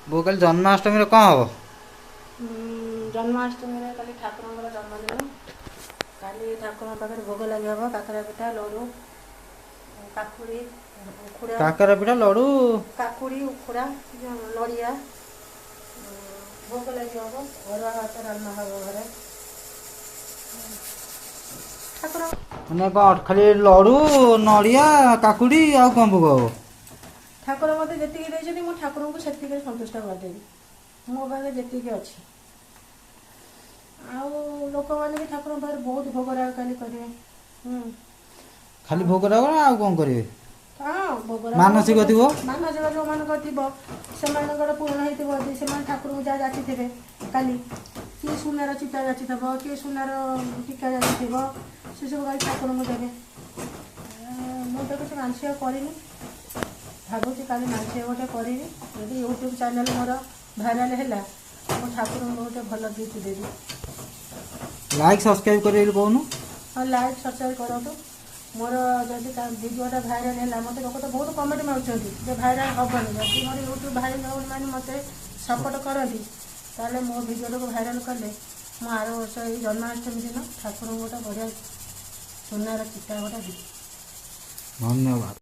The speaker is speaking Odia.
ବୋଉ କାଲି ଜନ୍ମାଷ୍ଟମୀରେ କ'ଣ ହବ? ଜନ୍ମାଷ୍ଟମୀରେ କାଲି ଠାକୁରଙ୍କର ଜନ୍ମଦିନ। କାଲି ଠାକୁରଙ୍କ ପାଖରେ ଭୋଗ ଲାଗି ହେବ କାକରା ପିଠା ଲଡ଼ୁ କାକୁଡ଼ି ଉଖୁଡ଼ା କାକରା ପିଠା ଲଡ଼ୁ। କାକୁଡ଼ି ଉଖୁଡ଼ା ନଡ଼ିଆ ଭୋଗ ଲାଗି ହେବ। ଅରୁଆ ଭାତ ଡାଲମା ହେବ ଘରେ। ଠାକୁର ମାନେ କ'ଣ ଖାଲି ଲଡ଼ୁ ନଡ଼ିଆ କାକୁଡ଼ି ଆଉ କ'ଣ ଭୋଗ ହବ? ଠାକୁର ମୋତେ ଯେତିକି ଦେଇଛନ୍ତି ମୁଁ ଠାକୁରଙ୍କୁ ସେତିକି ସନ୍ତୁଷ୍ଟ କରିଦେବି। ମୋ ପାଖରେ ଯେତିକି ଅଛି। ଆଉ ଲୋକମାନେ ବି ଠାକୁରଙ୍କ ପାଖରେ ବହୁତ ଭୋଗରାଗ କାଲି କରିବେ। ଖାଲି ଭୋଗ ରାଗ ନା ଆଉ କ'ଣ କରିବେ? ହଁ ଭୋଗରାଗ ମାନସିକ ଥିବ। ମାନସିକ ଯେଉଁମାନଙ୍କର ଥିବ ସେମାନଙ୍କର ପୂରଣ ହେଇଥିବ ଯଦି ସେମାନେ ଠାକୁରଙ୍କୁ ଯାହା ଯାଚିଥିବେ କାଲି କିଏ ସୁନାର ଚିତା ଯାଚିଥିବ କିଏ ସୁନାର ଟୀକା ଯାଚିଥିବ ସେସବୁ କାଲି ଠାକୁରଙ୍କୁ ଦେବେ। ମୁଁ ତ କିଛି ମାନସିକ କରିନି, ଭାବୁଛି କାଲି ମାନସିକ ଗୋଟେ କରିବି। ଯଦି ୟୁଟ୍ୟୁବ୍ ଚ୍ୟାନେଲ୍ ମୋର ଭାଇରାଲ୍ ହେଲା ମୁଁ ଠାକୁରଙ୍କୁ ଗୋଟେ ଭଲ ଗିଫ୍ଟ ଦେବି। ଲାଇକ୍ ସବସ୍କ୍ରାଇବ୍ କରିବେ ବୋଲି କହୁନୁ। ହଁ ଲାଇକ୍ ସବସ୍କ୍ରାଇବ୍ କରନ୍ତୁ। ମୋର ଯଦି ଭିଡ଼ିଓଟା ଭାଇରାଲ୍ ହେଲା ମୋତେ ଲୋକ ତ ବହୁତ କମେଣ୍ଟ ମାରୁଛନ୍ତି ଯେ ଭାଇରାଲ୍ ହେବନି। ଯଦି ମୋର ୟୁଟ୍ୟୁବ୍ ଭାଇରାଲ୍ ହେବନି ମାନେ ମୋତେ ସପୋର୍ଟ କରନ୍ତି ତାହେଲେ ମୋ ଭିଡ଼ିଓଟାକୁ ଭାଇରାଲ୍ କଲେ ମୁଁ ଆର ବର୍ଷ ଏଇ ଜନ୍ମାଷ୍ଟମୀ ଦିନ ଠାକୁରଙ୍କୁ ଗୋଟେ ବଢ଼ିଆ ସୁନାର ଚିତା ଗୋଟେ ଦେବି। ଧନ୍ୟବାଦ।